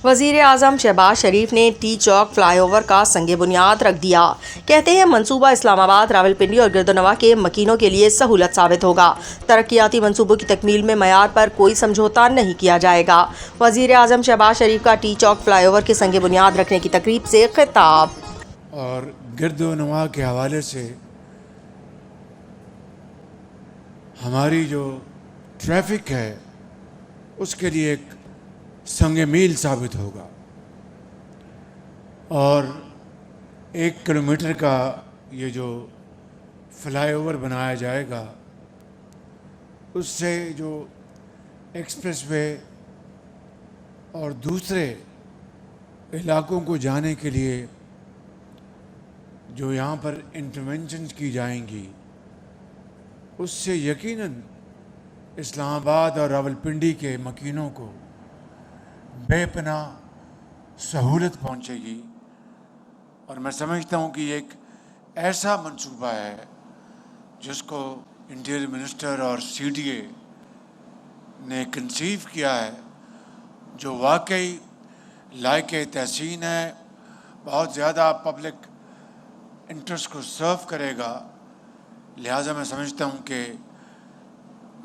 वज़ीर आज़म शहबाज शरीफ ने टी चौक fly over का संग बुनियाद रख दिया। कहते हैं मंसूबा इस्लामाबाद, रावलपिंडी और गिरदोनवा के मकीनों के लिए सहूलत साबित होगा। तरक्याती मंसूबों की तकमील में मयार पर कोई समझौता नहीं किया जाएगा। वज़ीर आज़म शहबाज शरीफ का टी चौक फ्लाई ओवर के संग बुनियाद रखने की तकरीब से खिताब। और गिरदोनवा के हवाले से हमारी जो ट्रैफिक है उसके लिए एक संग मील साबित होगा और 1 किलोमीटर का ये जो फ्लाई ओवर बनाया जाएगा उससे जो एक्सप्रेस वे और दूसरे इलाकों को जाने के लिए जो यहाँ पर इंटरवेंशंस की जाएंगी उससे यकीनन इस्लामाबाद और रावलपिंडी के मकीनों को बेपनाह सहूलत पहुँचेगी। और मैं समझता हूँ कि ये एक ऐसा मंसूबा है जिसको इंटीरियर मिनिस्टर और CDA ने कंसीव किया है, जो वाकई लायक तहसीन है, बहुत ज़्यादा पब्लिक इंटरेस्ट को सर्व करेगा। लिहाजा मैं समझता हूँ कि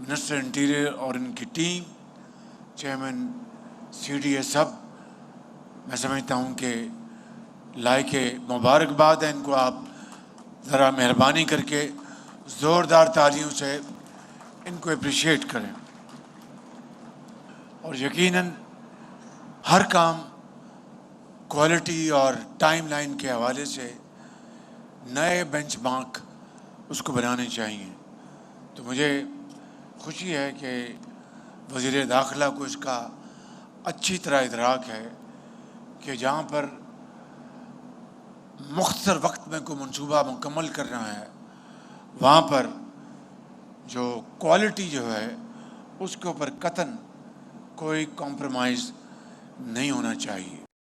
मिनिस्टर इंटीरियर और इनकी टीम, चेयरमैन CDA सब, मैं समझता हूँ कि लायक मुबारकबाद है इनको। आप ज़रा मेहरबानी करके ज़ोरदार तालियों से इनको अप्रिशिएट करें। और यकीनन हर काम क्वालिटी और टाइमलाइन के हवाले से नए बेंचमार्क उसको बनाने चाहिए। तो मुझे खुशी है कि वज़ीर दाखिला को इसका अच्छी तरह इदराक है कि जहाँ पर मुख्तर वक्त में कोई मंसूबा मुकम्मल करना है वहाँ पर जो क्वालिटी जो है उसके ऊपर कतन कोई कॉम्प्रोमाइज़ नहीं होना चाहिए।